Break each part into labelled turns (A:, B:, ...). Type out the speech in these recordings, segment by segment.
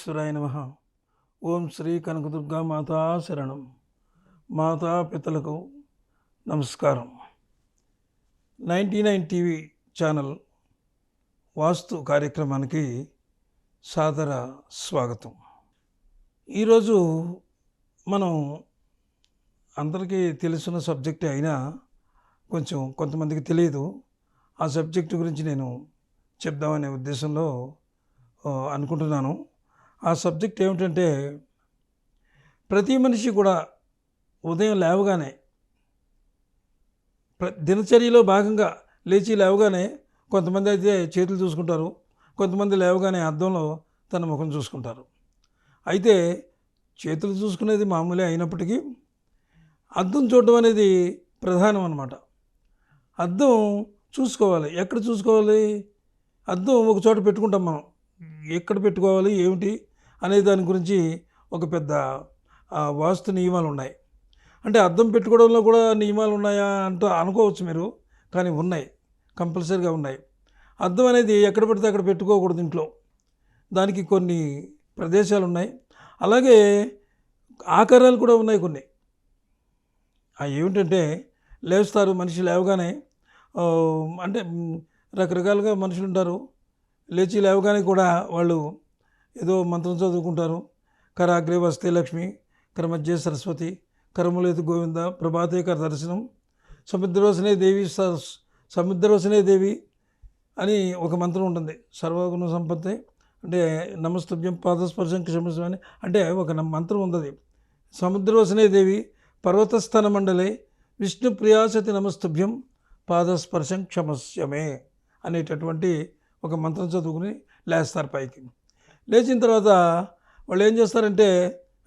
A: ఈశ్వరాయ నమః. ఓం శ్రీ కనకదుర్గా మాతా శరణం. మాతాపితలకు నమస్కారం. 99 టీవీ ఛానల్ వాస్తు కార్యక్రమానికి సాదర స్వాగతం. ఈరోజు మనం అందరికీ తెలిసిన సబ్జెక్టే అయినా కొంతమందికి తెలియదు. ఆ సబ్జెక్టు గురించి నేను చెప్దామనే ఉద్దేశంలో అనుకుంటున్నాను. ఆ సబ్జెక్ట్ ఏమిటంటే, ప్రతి మనిషి కూడా ఉదయం లేవగానే దినచర్యలో భాగంగా లేవగానే కొంతమంది అయితే చేతులు చూసుకుంటారు, కొంతమంది లేవగానే అద్దంలో తన ముఖం చూసుకుంటారు. అయితే చేతులు చూసుకునేది మామూలే అయినప్పటికీ అద్దం చూడడం అనేది ప్రధానం అన్నమాట. అద్దం చూసుకోవాలి. ఎక్కడ చూసుకోవాలి? అద్దం ఒక చోట పెట్టుకుంటాం మనం. ఎక్కడ పెట్టుకోవాలి ఏమిటి అనే దాని గురించి ఒక పెద్ద వాస్తు నియమాలు ఉన్నాయి. అంటే అద్దం పెట్టుకోవడంలో కూడా నియమాలు ఉన్నాయా అంటూ అనుకోవచ్చు మీరు, కానీ ఉన్నాయి, కంపల్సరీగా ఉన్నాయి. అద్దం అనేది ఎక్కడ పడితే అక్కడ పెట్టుకోకూడదు ఇంట్లో. దానికి కొన్ని ప్రదేశాలు ఉన్నాయి. అలాగే ఆకారాలు కూడా ఉన్నాయి కొన్ని. ఏమిటంటే, లేస్తారు, మనిషి లేవగానే అంటే రకరకాలుగా మనుషులు ఉంటారు. లేవగానే కూడా వాళ్ళు ఏదో మంత్రం చదువుకుంటారు. కరాగ్రే వస్తే లక్ష్మి, కరమధ్యే సరస్వతి, కరములేతు గోవింద, ప్రభాతే కర దర్శనం, సముద్రవసనే దేవి అని ఒక మంత్రం ఉంటుంది. సర్వగుణ సంపత్తి అంటే నమస్తుభ్యం పాదస్పర్శం క్షమస్వామి అంటే ఒక మంత్రం ఉంది. సముద్రవసనే దేవి పర్వతస్థాన మండలే విష్ణు ప్రియాసతి నమస్తుభ్యం పాదస్పర్శం క్షమస్యమే అనేటటువంటి ఒక మంత్రం చదువుకుని లేస్తారు పైకి. లేచిన తర్వాత వాళ్ళు ఏం చేస్తారంటే,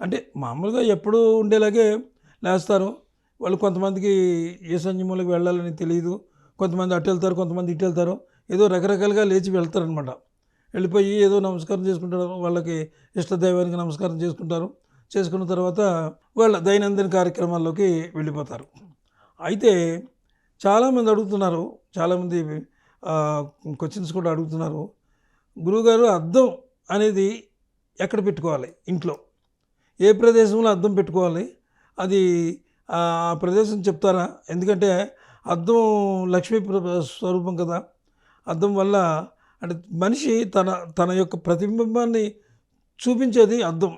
A: అంటే మామూలుగా ఎప్పుడూ ఉండేలాగే లేస్తారు. వాళ్ళు కొంతమందికి ఏ సంయమంలోకి వెళ్ళాలని తెలియదు. కొంతమంది అటు వెళ్తారు, కొంతమంది ఇటు వెళ్తారు. ఏదో రకరకాలుగా లేచి వెళ్తారనమాట. వెళ్ళిపోయి ఏదో నమస్కారం చేసుకుంటారు, వాళ్ళకి ఇష్టదైవానికి నమస్కారం చేసుకుంటారు. చేసుకున్న తర్వాత వాళ్ళ దైనందిన కార్యక్రమాల్లోకి వెళ్ళిపోతారు. అయితే చాలామంది అడుగుతున్నారు, చాలామంది క్వశ్చన్స్ కూడా అడుగుతున్నారు, గురువుగారు అద్దం అనేది ఎక్కడ పెట్టుకోవాలి? ఇంట్లో ఏ ప్రదేశంలో అద్దం పెట్టుకోవాలి? అది ఆ ప్రదేశం చెప్తారా? ఎందుకంటే అద్దం లక్ష్మీ స్వరూపం కదా. అద్దం వల్ల అంటే మనిషి తన యొక్క ప్రతిబింబాన్ని చూపించేది అద్దం.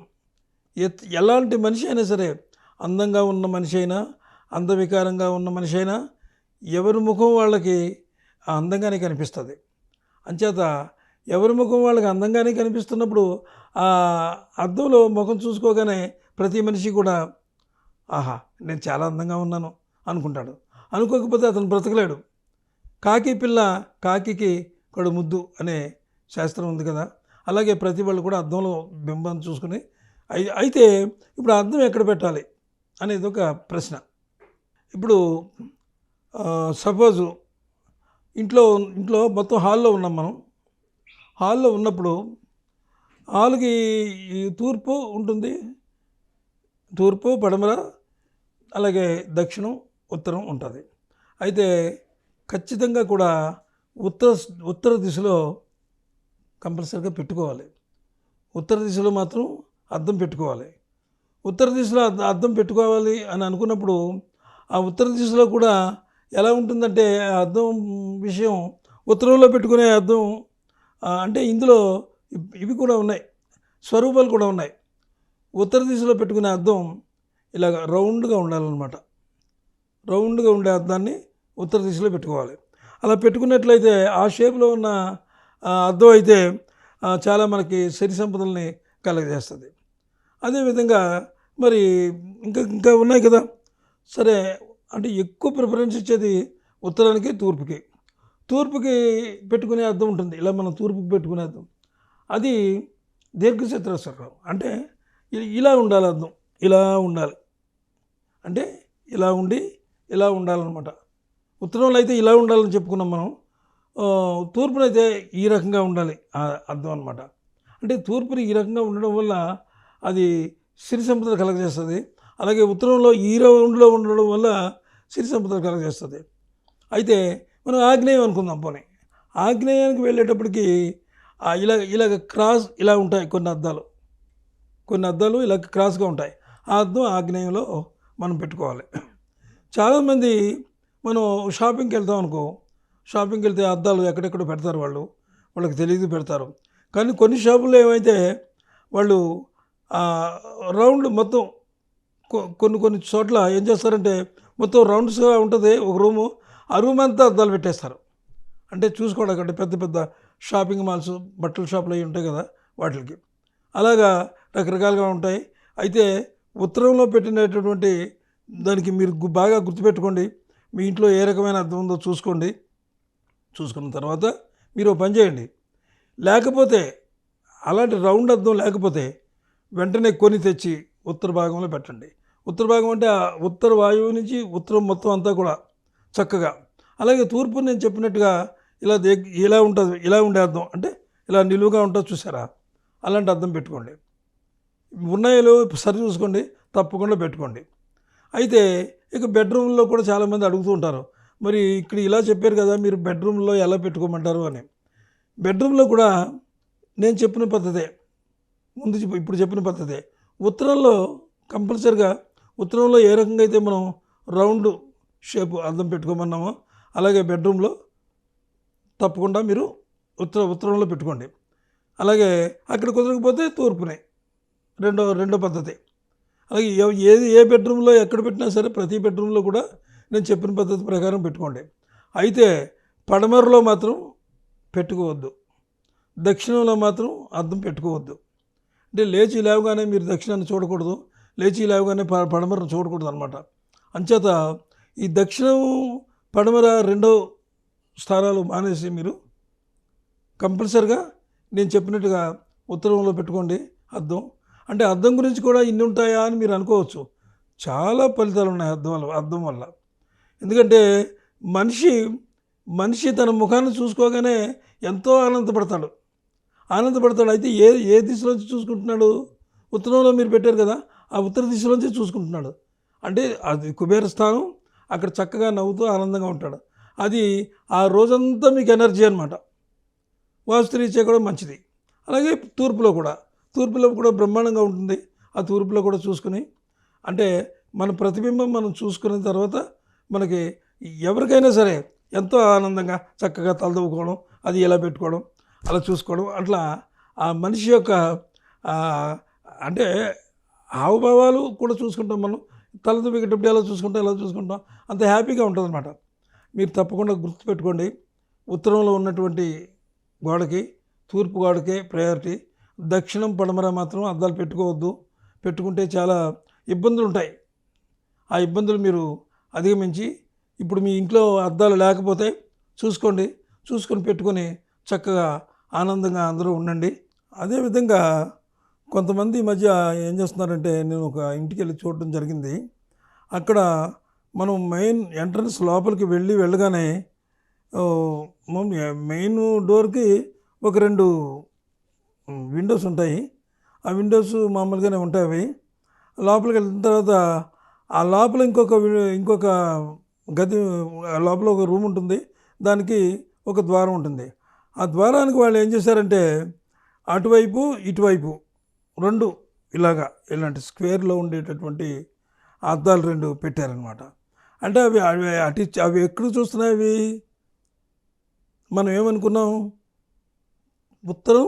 A: ఎలాంటి మనిషి అయినా సరే, అందంగా ఉన్న మనిషి అయినా, అందవికారంగా ఉన్న మనిషి అయినా, ఎవరి ముఖం వాళ్ళకి అందంగానే కనిపిస్తుంది. అంచేత ఎవరి ముఖం వాళ్ళకి అందంగానే కనిపిస్తున్నప్పుడు ఆ అద్దంలో ముఖం చూసుకోగానే ప్రతి మనిషి కూడా ఆహా నేను చాలా అందంగా ఉన్నాను అనుకుంటాడు. అనుకోకపోతే అతను బ్రతకలేడు. కాకి పిల్ల కాకికి కడు ముద్దు అనే శాస్త్రం ఉంది కదా. అలాగే ప్రతి వాళ్ళు కూడా అద్దంలో బింబాన్ని చూసుకుని అయితే ఇప్పుడు అద్దం ఎక్కడ పెట్టాలి అనేది ఒక ప్రశ్న. ఇప్పుడు సపోజు ఇంట్లో మొత్తం హాల్లో ఉన్నాం మనం. హాల్లో ఉన్నప్పుడు హాల్కి తూర్పు ఉంటుంది, తూర్పు పడమర అలాగే దక్షిణం ఉత్తరం ఉంటుంది. అయితే ఖచ్చితంగా కూడా ఉత్తర దిశలో కంపల్సరీగా పెట్టుకోవాలి. ఉత్తర దిశలో మాత్రం అద్దం పెట్టుకోవాలి. ఉత్తర దిశలో అద్దం పెట్టుకోవాలి అని అనుకున్నప్పుడు ఆ ఉత్తర దిశలో కూడా ఎలా ఉంటుందంటే, అద్దం విషయం ఉత్తరంలో పెట్టుకునే అద్దం అంటే ఇందులో ఇవి కూడా ఉన్నాయి, స్వరూపాలు కూడా ఉన్నాయి. ఉత్తర దిశలో పెట్టుకునే అద్దం ఇలాగ రౌండ్గా ఉండాలన్నమాట. రౌండ్గా ఉండే అద్దాన్ని ఉత్తర దిశలో పెట్టుకోవాలి. అలా పెట్టుకున్నట్లయితే ఆ షేప్లో ఉన్న అద్దం అయితే చాలా మనకి సిరి సంపదల్ని కలగజేస్తుంది. అదేవిధంగా మరి ఇంకా ఉన్నాయి కదా. సరే, అంటే ఎక్కువ ప్రిఫరెన్స్ ఇచ్చేది ఉత్తరానికి, తూర్పుకి పెట్టుకునే అద్దం ఉంటుంది. ఇలా మనం తూర్పుకి పెట్టుకునే అద్దం అది దీర్ఘచతురస్రం. అంటే ఇలా ఉండాలి అద్దం, ఇలా ఉండాలి. అంటే ఇలా ఉండాలన్నమాట. ఉత్తరంలో అయితే ఇలా ఉండాలని చెప్పుకున్నాం మనం. తూర్పునైతే ఈ రకంగా ఉండాలి అద్దం అనమాట. అంటే తూర్పుని ఈ రకంగా ఉండడం వల్ల అది సిరి సంపద కలగజేస్తుంది. అలాగే ఉత్తరంలో ఈ రౌండ్లో ఉండడం వల్ల సిరి సంపద కలగజేస్తుంది. అయితే మనం ఆగ్నేయం అనుకుందాం. పోనీ ఆగ్నేయానికి వెళ్ళేటప్పటికి ఇలాగ క్రాస్ ఇలా ఉంటాయి కొన్ని అద్దాలు. కొన్ని అద్దాలు ఇలా క్రాస్గా ఉంటాయి. ఆ అద్దం ఆగ్నేయంలో మనం పెట్టుకోవాలి. చాలామంది మనం షాపింగ్కి వెళ్తాం అనుకో, షాపింగ్కి వెళ్తే అద్దాలు ఎక్కడెక్కడో పెడతారు, వాళ్ళకి తెలియదు పెడతారు. కానీ కొన్ని షాపుల్లో ఏమైతే వాళ్ళు రౌండ్ మొత్తం కొన్ని చోట్ల ఏం చేస్తారంటే మొత్తం రౌండ్స్గా ఉంటుంది ఒక రూము, ఆ రూమ్ అంతా అద్దాలు పెట్టేస్తారు. అంటే చూసుకోవడానికి, అంటే పెద్ద పెద్ద షాపింగ్ మాల్స్, బట్టల షాపులు అవి ఉంటాయి కదా, వాటికి అలాగా రకరకాలుగా ఉంటాయి. అయితే ఉత్తరంలో పెట్టినటువంటి దానికి మీరు బాగా గుర్తుపెట్టుకోండి. మీ ఇంట్లో ఏ రకమైన అద్దం ఉందో చూసుకోండి. చూసుకున్న తర్వాత మీరు పని చేయండి. లేకపోతే అలాంటి రౌండ్ అద్దం లేకపోతే వెంటనే కొని తెచ్చి ఉత్తర భాగంలో పెట్టండి. ఉత్తర భాగం అంటే ఆ ఉత్తర వాయువు నుంచి ఉత్తరం మొత్తం అంతా కూడా చక్కగా. అలాగే తూర్పు నేను చెప్పినట్టుగా ఇలా ఉంటుంది, ఇలా ఉండే అద్దం అంటే ఇలా నిలువుగా ఉంటుంది చూసారా, అలాంటి అద్దం పెట్టుకోండి. ఉన్నాయో సరి చూసుకోండి, తప్పకుండా పెట్టుకోండి. అయితే ఇక బెడ్రూమ్లో కూడా చాలామంది అడుగుతూ ఉంటారు, మరి ఇక్కడ ఇలా చెప్పారు కదా, మీరు బెడ్రూమ్లో ఎలా పెట్టుకోమంటారు అని. బెడ్రూమ్లో కూడా నేను చెప్పిన పద్ధతే, ఇప్పుడు చెప్పిన పద్ధతే. ఉత్తరంలో కంపల్సరిగా ఉత్తరంలో ఏ రకంగా అయితే మనం రౌండ్ షేప్ అద్దం పెట్టుకోమన్నామో అలాగే బెడ్రూమ్లో తప్పకుండా మీరు ఉత్తరంలో పెట్టుకోండి. అలాగే అక్కడ కుదరకపోతే తూర్పునే రెండో పద్ధతి. అలాగే ఏ బెడ్రూమ్లో ఎక్కడ పెట్టినా సరే ప్రతి బెడ్రూమ్లో కూడా నేను చెప్పిన పద్ధతి ప్రకారం పెట్టుకోండి. అయితే పడమరలో మాత్రం పెట్టుకోవద్దు, దక్షిణంలో మాత్రం అద్దం పెట్టుకోవద్దు. అంటే లేచి లేవగానే మీరు దక్షిణాన్ని చూడకూడదు, లేచి లేవగానే పడమరను చూడకూడదు అనమాట. అంచేత ఈ దక్షిణం పడమర రెండో స్థానాలు మానేసి మీరు కంపల్సరిగా నేను చెప్పినట్టుగా ఉత్తరంలో పెట్టుకోండి అద్దం. అంటే అద్దం గురించి కూడా ఇన్ని ఉంటాయా అని మీరు అనుకోవచ్చు. చాలా ఫలితాలు ఉన్నాయి అద్దం వల్ల. ఎందుకంటే మనిషి తన ముఖాన్ని చూసుకోగానే ఎంతో ఆనందపడతాడు. అయితే ఏ దిశలోంచి చూసుకుంటున్నాడు? ఉత్తరంలో మీరు పెట్టారు కదా, ఆ ఉత్తర దిశలోంచి చూసుకుంటున్నాడు. అంటే అది కుబేర స్థానం, అక్కడ చక్కగా నవ్వుతూ ఆనందంగా ఉంటాడు. అది ఆ రోజంతా మీకు ఎనర్జీ అనమాట. వాస్తురీత్యా కూడా మంచిది. అలాగే తూర్పులో కూడా బ్రహ్మాండంగా ఉంటుంది. ఆ తూర్పులో కూడా చూసుకుని, అంటే మన ప్రతిబింబం మనం చూసుకున్న తర్వాత మనకి ఎవరికైనా సరే ఎంతో ఆనందంగా చక్కగా తలదవ్వుకోవడం, అది ఎలా పెట్టుకోవడం, అలా చూసుకోవడం, అట్లా ఆ మనిషి యొక్క అంటే హావభావాలు కూడా చూసుకుంటాం. మనం తలదవ్వేటప్పుడు ఎలా చూసుకుంటాం అంత హ్యాపీగా ఉంటుంది అనమాట. మీరు తప్పకుండా గుర్తుపెట్టుకోండి, ఉత్తరంలో ఉన్నటువంటి గోడకి తూర్పు గోడకే ప్రయారిటీ. దక్షిణం పడమర మాత్రం అద్దాలు పెట్టుకోవద్దు. పెట్టుకుంటే చాలా ఇబ్బందులు ఉంటాయి. ఆ ఇబ్బందులు మీరు అధిగమించి ఇప్పుడు మీ ఇంట్లో అద్దాలు లేకపోతే చూసుకొని పెట్టుకొని చక్కగా ఆనందంగా అందరూ ఉండండి. అదేవిధంగా కొంతమంది ఈ మధ్య ఏం చేస్తున్నారంటే, నేను ఒక ఇంటికి వెళ్ళి చూడటం జరిగింది. అక్కడ మనం మెయిన్ ఎంట్రన్స్ లోపలికి వెళ్ళగానే మెయిన్ డోర్కి ఒక 2 విండోస్ ఉంటాయి. ఆ విండోస్ మామూలుగానే ఉంటాయి. అవి లోపలికి వెళ్ళిన తర్వాత ఆ లోపల ఇంకొక గది, లోపల ఒక రూమ్ ఉంటుంది, దానికి ఒక ద్వారం ఉంటుంది. ఆ ద్వారానికి వాళ్ళు ఏం చేశారంటే అటువైపు ఇటువైపు 2 ఇలాంటి స్క్వేర్లో ఉండేటటువంటి అద్దాలు 2 పెట్టారనమాట. అంటే అవి ఎక్కడ చూస్తున్నాయి? అవి మనం ఏమనుకున్నాం, ఉత్తరం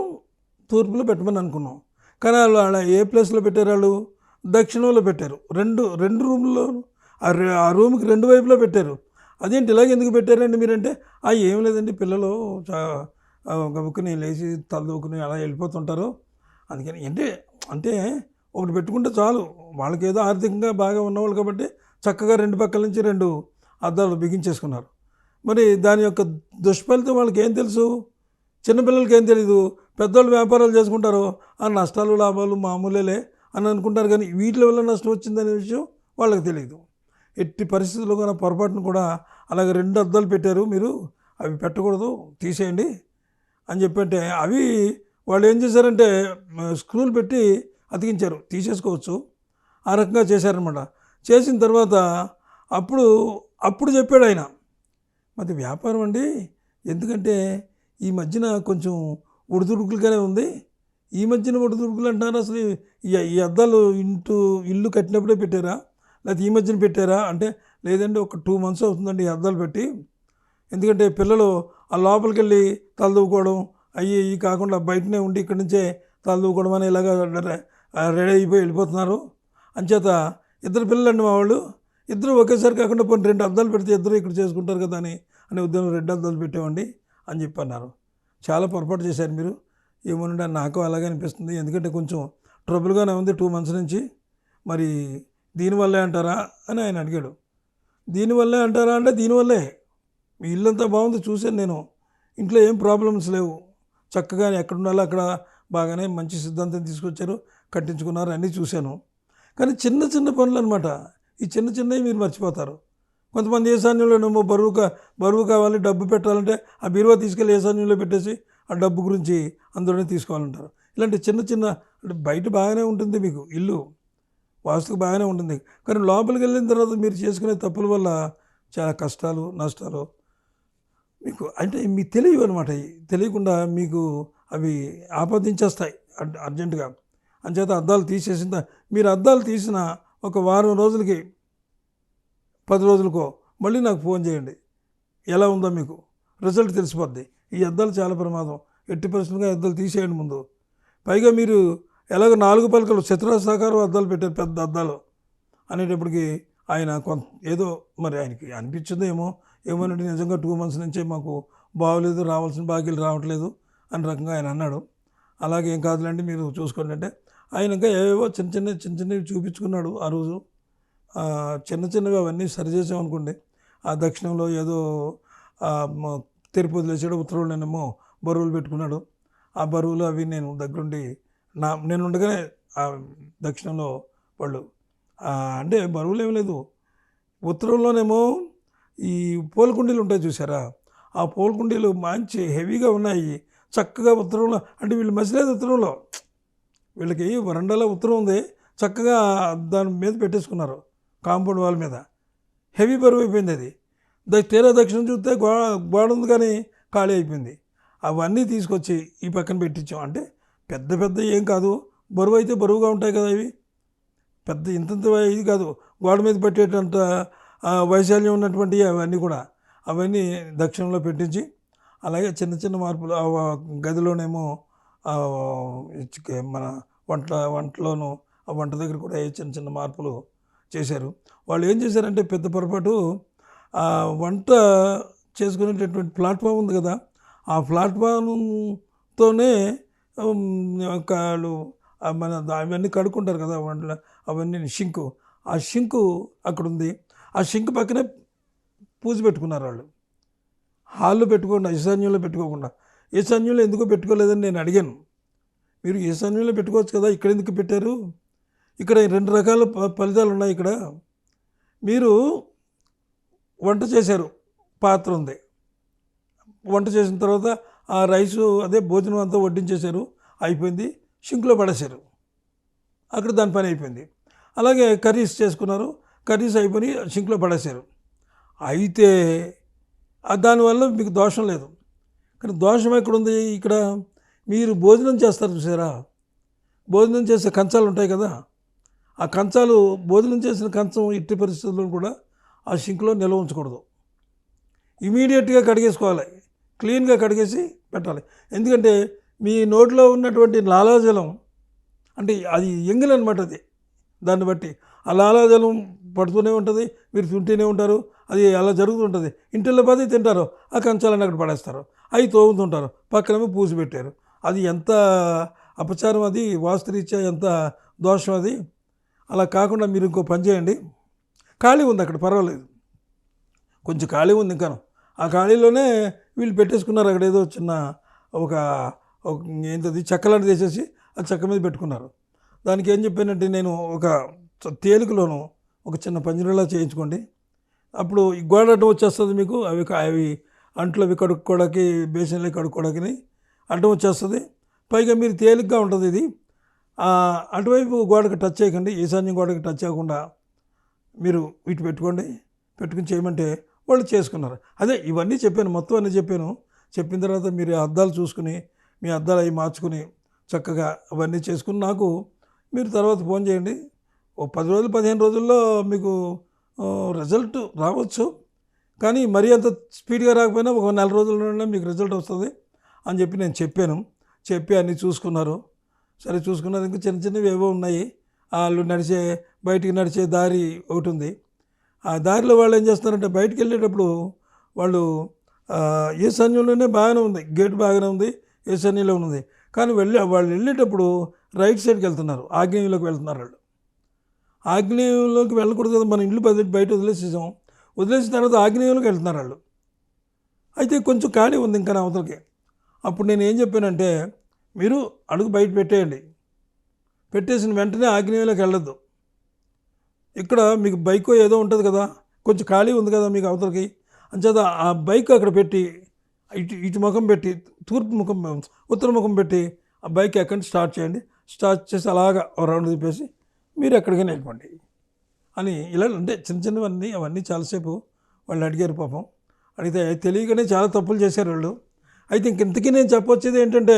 A: తూర్పులో పెట్టమని అనుకున్నాం. కానీ వాళ్ళు ఏ ప్లేస్లో పెట్టారు? వాళ్ళు దక్షిణంలో పెట్టారు. రెండు రూమ్లో ఆ రూమ్కి 2 వైపులో పెట్టారు. అదేంటి ఇలాగ ఎందుకు పెట్టారండి మీరంటే, ఏం లేదండి, పిల్లలు గబుక్కుని లేచి తలదూకుని అలా వెళ్ళిపోతుంటారు, అందుకని అంటే ఒకటి పెట్టుకుంటే చాలు, వాళ్ళకి ఏదో ఆర్థికంగా బాగా ఉన్నవాళ్ళు కాబట్టి చక్కగా 2 పక్కల నుంచి 2 అద్దాలు బిగించేసుకున్నారు. మరి దాని యొక్క దుష్ఫలితం వాళ్ళకి ఏం తెలుసు? చిన్నపిల్లలకి ఏం తెలీదు. పెద్దవాళ్ళు వ్యాపారాలు చేసుకుంటారు, ఆ నష్టాలు లాభాలు మామూలేలే అని అనుకుంటారు. కానీ వీటి వల్ల నష్టం వచ్చిందనే విషయం వాళ్ళకి తెలియదు. ఎట్టి పరిస్థితుల్లో కూడా పొరపాటును కూడా అలాగే 2 అద్దాలు పెట్టారు, మీరు అవి పెట్టకూడదు, తీసేయండి అని చెప్పంటే, అవి వాళ్ళు ఏం చేశారంటే స్క్రూలు పెట్టి అతికించారు, తీసేసుకోవచ్చు, ఆ రకంగా చేశారనమాట. చేసిన తర్వాత అప్పుడు చెప్పాడు ఆయన, మాది వ్యాపారం అండి, ఎందుకంటే ఈ మధ్యన కొంచెం ఉడుదుడుకులుగానే ఉంది, ఈ మధ్యన ఒడిదుడుకులు అంటున్నారు. అసలు ఈ అద్దాలు ఇల్లు కట్టినప్పుడే పెట్టారా, లేకపోతే ఈ మధ్యన పెట్టారా అంటే, లేదండి ఒక 2 months అవుతుందండి ఈ అద్దాలు పెట్టి. ఎందుకంటే పిల్లలు ఆ లోపలికి వెళ్ళి తలదూకోవడం అవి కాకుండా బయటనే ఉండి ఇక్కడి నుంచే తలదూకోవడం అని ఇలాగా రెడీ అయిపోయి వెళ్ళిపోతున్నారు. అంచేత ఇద్దరు పిల్లలండి మా వాళ్ళు, ఇద్దరు ఒకేసారి కాకుండా పోనీ 2 అద్దాలు పెడితే ఇద్దరు ఇక్కడ చేసుకుంటారు కదా అనే ఉద్యోగం 2 అద్దాలు పెట్టామండి అని చెప్పి అన్నారు. చాలా పొరపాటు చేశారు మీరు. ఏమోనండి నాకు అలాగే అనిపిస్తుంది. ఎందుకంటే కొంచెం ట్రబుల్గానే ఉంది 2 months నుంచి. మరి దీనివల్లే అంటారా అని ఆయన అడిగాడు. దీనివల్లే అంటారా అంటే దీనివల్లే. మీ ఇల్లంతా బాగుంది చూశాను నేను, ఇంట్లో ఏం ప్రాబ్లమ్స్ లేవు, చక్కగా ఎక్కడ ఉండాలో అక్కడ బాగానే మంచి సిద్ధాంతం తీసుకొచ్చారు, కట్టించుకున్నారు, అన్నీ చూశాను. కానీ చిన్న చిన్న పనులు అనమాట. ఈ చిన్న చిన్నవి మీరు మర్చిపోతారు. కొంతమంది ఈశాన్యంలోనేమో బరువు కావాలి, డబ్బు పెట్టాలంటే ఆ బీరువా తీసుకెళ్ళి ఈశాన్యంలో పెట్టేసి ఆ డబ్బు గురించి అందులోనే తీసుకోవాలంటారు. ఇలాంటి చిన్న చిన్న అంటే బయట బాగానే ఉంటుంది మీకు ఇల్లు, వాస్తుకు బాగానే ఉంటుంది. కానీ లోపలికి వెళ్ళిన తర్వాత మీరు చేసుకునే తప్పుల వల్ల చాలా కష్టాలు నష్టాలు మీకు అంటే మీకు తెలియవు అనమాట. తెలియకుండా మీకు అవి ఆపాదించేస్తాయి అర్జెంటుగా. అంచేత అద్దాలు తీసేసిన మీరు అద్దాలు తీసిన ఒక వారం రోజులకి 10 రోజులకో మళ్ళీ నాకు ఫోన్ చేయండి, ఎలా ఉందో మీకు రిజల్ట్ తెలిసిపోద్ది. ఈ అద్దాలు చాలా ప్రమాదం. ఎట్టి పరిస్థితులుగా అద్దాలు తీసేయండి ముందు. పైగా మీరు ఎలాగో 4 పలకలు చతురస్రాకారం అద్దాలు పెట్టారు, పెద్ద అద్దాలు అనేటప్పటికి ఆయన ఏదో మరి ఆయనకి అనిపించిందేమో ఏమోనంటే నిజంగా 2 months నుంచే మాకు బాగోలేదు, రావాల్సిన బాకీలు రావట్లేదు అని రకంగా ఆయన అన్నాడు. అలాగే ఏం కాదులేండి మీరు చూసుకోండి అంటే ఆయన ఇంకా ఏవేవో చిన్న చిన్నవి చూపించుకున్నాడు ఆ రోజు. చిన్న చిన్నవి అవన్నీ సరిచేసామనుకోండి. ఆ దక్షిణంలో ఏదో తిరుపతి లేచాడు, ఉత్తరంలోనేమో బరువులు పెట్టుకున్నాడు. ఆ బరువులు అవి నేను దగ్గరుండి నేను ఉండగానే ఆ దక్షిణంలో వాళ్ళు అంటే బరువులు ఏమి లేదు. ఉత్తరంలోనేమో ఈ పూలకుండీలు ఉంటాయి చూసారా, ఆ పూలకుండీలు మంచి హెవీగా ఉన్నాయి. చక్కగా ఉత్తరంలో అంటే వీళ్ళు మసిలేదు, ఉత్తరంలో వీళ్ళకి వరండాలో ఉత్తరం ఉంది, చక్కగా దాని మీద పెట్టేసుకున్నారు కాంపౌండ్ వాల్ మీద. హెవీ బరువు అయిపోయింది అది. తీరా దక్షిణం చూస్తే గోడ ఉంది కానీ ఖాళీ అయిపోయింది. అవన్నీ తీసుకొచ్చి ఈ పక్కన పెట్టించాం. అంటే పెద్ద ఏం కాదు, బరువు అయితే బరువుగా ఉంటాయి కదా ఇవి, పెద్ద ఇంతంత ఇది కాదు, గోడ మీద పెట్టేటంత వైశాల్యం ఉన్నటువంటి అవన్నీ కూడా అవన్నీ దక్షిణంలో పెట్టించి, అలాగే చిన్న చిన్న మార్పులు గదిలోనేమో మన వంటలోనూ ఆ వంట దగ్గర కూడా చిన్న చిన్న మార్పులు చేశారు. వాళ్ళు ఏం చేశారంటే పెద్ద పొరపాటు, ఆ వంట చేసుకునేటటువంటి ప్లాట్ఫామ్ ఉంది కదా, ఆ ప్లాట్ఫామ్తోనే వాళ్ళు మన అవన్నీ కడుక్కుంటారు కదా వంటలు, అవన్నీ ఆ షింకు అక్కడ ఉంది. ఆ షింక్ పక్కనే పూజ పెట్టుకున్నారు వాళ్ళు. హాల్లో పెట్టుకోకుండా, ఈశాన్యంలో పెట్టుకోకుండా. ఈశాన్యంలో ఎందుకు పెట్టుకోలేదని నేను అడిగాను. మీరు ఈశాన్యంలో పెట్టుకోవచ్చు కదా, ఇక్కడ ఎందుకు పెట్టారు? ఇక్కడ 2 రకాల ఫలితాలు ఉన్నాయి. ఇక్కడ మీరు వంట చేశారు, పాత్ర ఉంది, వంట చేసిన తర్వాత ఆ రైసు అదే భోజనం అంతా వడ్డించేశారు, అయిపోయింది, షింక్లో పడేశారు, అక్కడ దాని పని అయిపోయింది. అలాగే కర్రీస్ చేసుకున్నారు, కర్రీస్ అయిపోయి షింక్లో పడేశారు. అయితే దానివల్ల మీకు దోషం లేదు. కానీ దోషం ఎక్కడుంది? ఇక్కడ మీరు భోజనం చేస్తారు చూసారా, భోజనం చేసే కంచాలు ఉంటాయి కదా, ఆ కంచాలు భోజనం చేసిన కంచం ఎట్టి పరిస్థితుల్లో కూడా ఆ షింక్లో నిల్వ ఉంచకూడదు. ఇమీడియట్గా కడిగేసుకోవాలి, క్లీన్గా కడిగేసి పెట్టాలి. ఎందుకంటే మీ నోట్లో ఉన్నటువంటి లాలాజలం అంటే అది ఎంగిల్ అనమాట, అది దాన్ని బట్టి ఆ లాలాజలం పడుతూనే ఉంటుంది, మీరు తింటూనే ఉంటారు, అది అలా జరుగుతుంటుంది. ఇంటిల్లో పది తింటారు, ఆ కంచాలను అక్కడ పడేస్తారు, అవి తోగుతుంటారు, పక్కనేమో పూసి పెట్టారు. అది ఎంత అపచారం, అది వాస్తురీత్యా ఎంత దోషం అది. అలా కాకుండా మీరు ఇంకో పని చేయండి, ఖాళీ ఉంది అక్కడ పర్వాలేదు, కొంచెం ఖాళీ ఉంది ఇంకాను, ఆ ఖాళీలోనే వీళ్ళు పెట్టేసుకున్నారు. అక్కడ ఏదో చిన్న ఒక ఏంటది చెక్క లాంటిది వేసేసి ఆ చెక్క మీద పెట్టుకున్నారు. దానికి ఏం చెప్పానంటే నేను ఒక తేలికలోను ఒక చిన్న పంజరంలా చేయించుకోండి, అప్పుడు ఈ గోడ అడ్డం వచ్చేస్తుంది మీకు. అవి అంట్లు అవి కడుక్కోవడానికి, బేసిన్లు కడుక్కోవడానికి అడ్డం వచ్చేస్తుంది. పైగా మీరు తేలిగ్గా ఉంటుంది ఇది. అటువైపు గోడకి టచ్ చేయకండి, ఈశాన్యం గోడకి టచ్ చేయకుండా మీరు వీటి పెట్టుకుని చేయమంటే వాళ్ళు చేసుకున్నారు. అదే ఇవన్నీ చెప్పాను, మొత్తం అన్నీ చెప్పాను. చెప్పిన తర్వాత మీరు అద్దాలు చూసుకుని మీ అద్దాలు అవి మార్చుకుని చక్కగా అవన్నీ చేసుకుని నాకు మీరు తర్వాత ఫోన్ చేయండి. ఓ 10 రోజులు 15 రోజుల్లో మీకు రిజల్ట్ రావచ్చు. కానీ మరీ అంత స్పీడ్గా రాకపోయినా ఒక నెల రోజుల్లోనే మీకు రిజల్ట్ వస్తుంది అని చెప్పి నేను చెప్పాను. చెప్పి అన్నీ చూసుకున్నారు. సరే చూసుకున్నారు. ఇంకా చిన్న చిన్నవి ఏవో ఉన్నాయి. వాళ్ళు బయటికి నడిచే దారి ఒకటి ఉంది. ఆ దారిలో వాళ్ళు ఏం చేస్తున్నారంటే బయటికి వెళ్ళేటప్పుడు వాళ్ళు ఈశాన్యంలోనే బాగానే ఉంది, గేట్ బాగానే ఉంది, ఈశాన్యంలో ఉంది. కానీ వాళ్ళు వెళ్ళేటప్పుడు రైట్ సైడ్కి వెళ్తున్నారు, ఆగ్నేయంలోకి వెళ్తున్నారు. వాళ్ళు ఆగ్నేయంలోకి వెళ్ళకూడదు కదా, మన ఇల్లు బయట వదిలేసేసాం. వదిలేసిన తర్వాత ఆగ్నేయంలోకి వెళ్తున్నారు వాళ్ళు. అయితే కొంచెం ఖాళీ ఉంది ఇంకా నా అవతలకి. అప్పుడు నేను ఏం చెప్పానంటే, మీరు అడుగు బయట పెట్టేయండి, పెట్టేసిన వెంటనే ఆగ్నేయంలోకి వెళ్ళొద్దు. ఇక్కడ మీకు బైక్ ఏదో ఉంటుంది కదా, కొంచెం ఖాళీ ఉంది కదా మీకు అవతలకి, అంచేత ఆ బైక్ అక్కడ పెట్టి ఇటు ముఖం పెట్టి ఉత్తర ముఖం పెట్టి ఆ బైక్ ఎక్కండి, స్టార్ట్ చేయండి. స్టార్ట్ చేసి అలాగా రౌండ్ తిప్పేసి మీరు ఎక్కడికైనా వెళ్ళిపోండి అని ఇలా అంటే చిన్న చిన్నవన్నీ అవన్నీ చాలాసేపు వాళ్ళు అడిగారు. పాపం అడిగితే తెలియకనే చాలా తప్పులు చేశారు వాళ్ళు. అయితే ఇంతకీ నేను చెప్పొచ్చేది ఏంటంటే,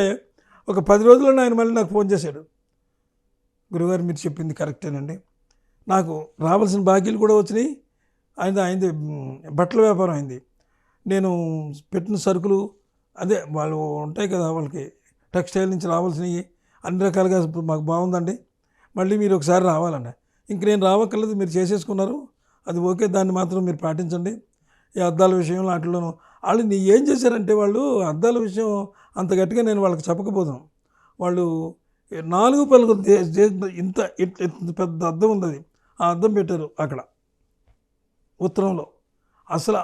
A: ఒక 10 రోజుల్లో ఆయన మళ్ళీ నాకు ఫోన్ చేశాడు. గురుగారు మీరు చెప్పింది కరెక్టేనండి, నాకు రావాల్సిన బాకీలు కూడా వచ్చినాయి. ఆయనది బట్టల వ్యాపారం అయింది. నేను పెట్టిన సరుకులు అదే వాళ్ళు ఉంటాయి కదా, వాళ్ళకి టెక్స్టైల్ నుంచి రావాల్సినవి అన్ని రకాలుగా మాకు బాగుందండి, మళ్ళీ మీరు ఒకసారి రావాలండి. ఇంక నేను రావక్కర్లేదు, మీరు చేసేసుకున్నారు, అది ఓకే, దాన్ని మాత్రం మీరు పాటించండి. ఈ అద్దాల విషయం వాటిలోనూ వాళ్ళు ఏం చేశారంటే, వాళ్ళు అద్దాల విషయం అంత గట్టిగా నేను వాళ్ళకి చెప్పకపోతాను. వాళ్ళు 4 పలుకు ఇంత పెద్ద అద్దం ఉంది, అది ఆ అద్దం పెట్టారు అక్కడ ఉత్తరంలో. అసలు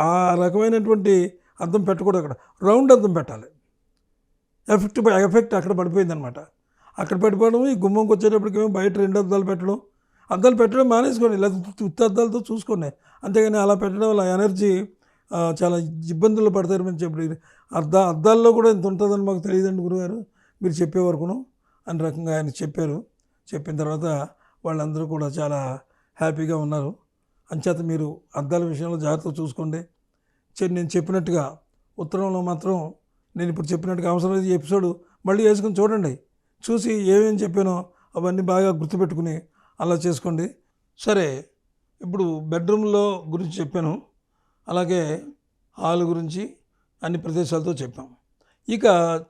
A: ఆ రకమైనటువంటి అద్దం పెట్టకూడదు, అక్కడ రౌండ్ అద్దం పెట్టాలి. ఎఫెక్ట్ అక్కడ పడిపోయిందనమాట. అక్కడ పడిపోవడం, ఈ గుమ్మంకి వచ్చేటప్పటికేమో బయట 2 అద్దాలు పెట్టడం మానేసుకోండి, లేదా ఉత్త అద్దాలతో చూసుకోండి. అంతేగాని అలా పెట్టడం వల్ల ఎనర్జీ చాలా ఇబ్బందులు పడతారు. మీరు చెప్పి అద్దాల్లో కూడా ఇంత ఉంటుందని మాకు తెలియదండి గురుగారు, మీరు చెప్పే వరకును అని రకంగా ఆయన చెప్పారు. చెప్పిన తర్వాత వాళ్ళందరూ కూడా చాలా హ్యాపీగా ఉన్నారు. అంచేత మీరు అద్దాల విషయంలో జాగ్రత్తగా చూసుకోండి. నేను చెప్పినట్టుగా ఉత్తరంలో మాత్రం నేను ఇప్పుడు చెప్పినట్టుగా అవసరమైతే ఈ ఎపిసోడ్ మళ్ళీ వేసుకొని చూడండి. చూసి ఏమేమి చెప్పానో అవన్నీ బాగా గుర్తుపెట్టుకుని అలా చేసుకోండి. సరే, ఇప్పుడు బెడ్రూమ్లో గురించి చెప్పాను, అలాగే హాల్ గురించి అన్ని ప్రదేశాలతో చెప్పాం. ఇక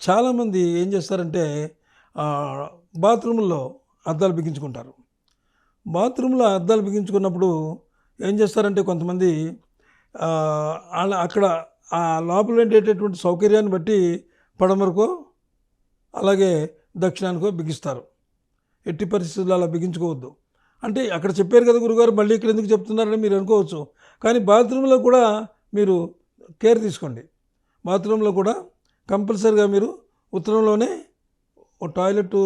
A: చాలామంది ఏం చేస్తారంటే బాత్రూంలో అద్దాలు బిగించుకుంటారు. బాత్రూంలో అద్దాలు బిగించుకున్నప్పుడు ఏం చేస్తారంటే కొంతమంది అక్కడ ఆ లోపల ఉండేటటువంటి సౌకర్యాన్ని బట్టి పడమరకో అలాగే దక్షిణానికో బిగిస్తారు. ఎట్టి పరిస్థితుల్లో అలా బిగించుకోవద్దు. అంటే అక్కడ చెప్పారు కదా గురుగారు, మళ్ళీ ఇక్కడ ఎందుకు చెప్తున్నారని మీరు అనుకోవచ్చు. కానీ బాత్రూంలో కూడా మీరు కేర్ తీసుకోండి. బాత్రూంలో కూడా కంపల్సరీగా మీరు ఉత్తరంలోనే టాయిలెట్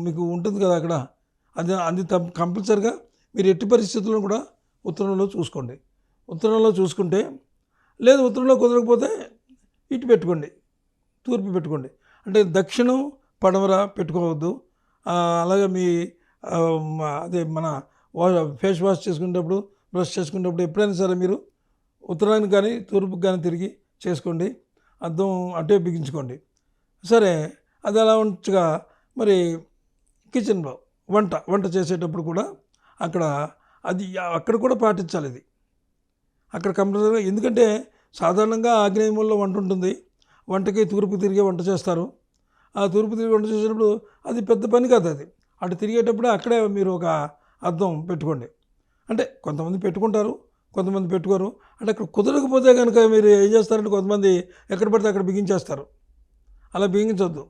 A: మీకు ఉంటుంది కదా అక్కడ, అది కంపల్సరీగా మీరు ఎట్టి పరిస్థితుల్లో కూడా ఉత్తరంలో చూసుకోండి. ఉత్తరంలో చూసుకుంటే, లేదు ఉత్తరంలో కుదరకపోతే ఇటు పెట్టుకోండి, తూర్పు పెట్టుకోండి. అంటే దక్షిణం పడమర పెట్టుకోవద్దు. అలాగే మీ అదే మన ఫేస్ వాష్ చేసుకునేటప్పుడు, బ్రష్ చేసుకునేటప్పుడు ఎప్పుడైనా సరే మీరు ఉత్తరానికి కానీ తూర్పుకి కానీ తిరిగి చేసుకోండి. అద్దం అటే బిగించుకోండి. సరే, అది అలా ఉంచగా మరి కిచెన్లో వంట చేసేటప్పుడు కూడా అక్కడ కూడా పాటించాలి. ఇది అక్కడ కంపల్సరీగా, ఎందుకంటే సాధారణంగా ఆగ్నేయంలో వంట ఉంటుంది, వంటకి తూర్పు తిరిగే వంట చేస్తారు. ఆ తూర్పు తిరిగి వంట చేసేటప్పుడు అది పెద్ద పని కాదు. అది అటు తిరిగేటప్పుడే అక్కడే మీరు ఒక అద్దం పెట్టుకోండి. అంటే కొంతమంది పెట్టుకుంటారు, కొంతమంది పెట్టుకోరు. అంటే అక్కడ కుదరకపోతే కనుక మీరు ఏం చేస్తారంటే, కొంతమంది ఎక్కడ పడితే అక్కడ బిగించేస్తారు. అలా బిగించవద్దు.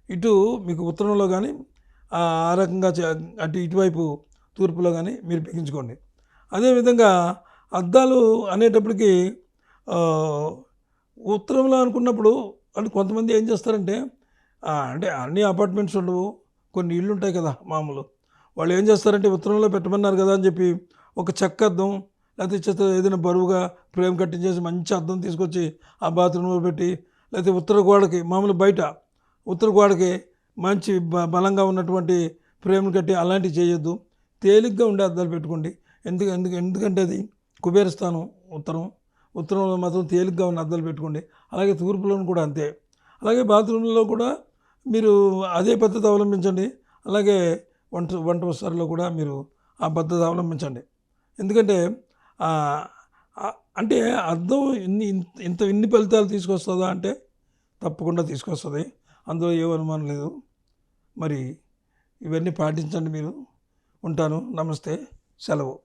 A: ఇటు మీకు ఉత్తరంలో కానీ ఆ రకంగా అటు ఇటువైపు తూర్పులో కానీ మీరు బిగించుకోండి. అదేవిధంగా అద్దాలు అనేటప్పటికీ ఉత్తరంలో అనుకున్నప్పుడు అంటే కొంతమంది ఏం చేస్తారంటే, అంటే అన్ని అపార్ట్మెంట్స్ ఉండవు, కొన్ని ఇళ్ళు ఉంటాయి కదా మామూలు, వాళ్ళు ఏం చేస్తారంటే ఉత్తరంలో పెట్టమన్నారు కదా అని చెప్పి ఒక చెక్క అద్దం లేకపోతే ఏదైనా బరువుగా ఫ్రేమ్ కట్టించేసి మంచి అద్దం తీసుకొచ్చి ఆ బాత్రూంలో పెట్టి, లేకపోతే ఉత్తర గోడకి మామూలు బయట ఉత్తర గోడకి మంచి బలంగా ఉన్నటువంటి ఫ్రేమ్ని కట్టి అలాంటివి చేయొద్దు. తేలిగ్గా ఉండే అద్దాలు పెట్టుకోండి. ఎందుకంటే అది కుబేరస్థానం ఉత్తరంలో మాత్రం తేలిగ్గా ఉన్న అద్దాలు పెట్టుకోండి. అలాగే తూర్పులోను కూడా అంతే. అలాగే బాత్రూంలో కూడా మీరు అదే పద్ధతి అవలంబించండి. అలాగే వంట వస్తువుల్లో కూడా మీరు ఆ పద్ధతి అవలంబించండి. ఎందుకంటే అంటే అర్థం ఇన్ని ఫలితాలు తీసుకొస్తుందా అంటే తప్పకుండా తీసుకొస్తుంది. అందులో ఏ అనుమానం లేదు. మరి ఇవన్నీ పాటించండి మీరు. ఉంటాను. నమస్తే. సెలవు.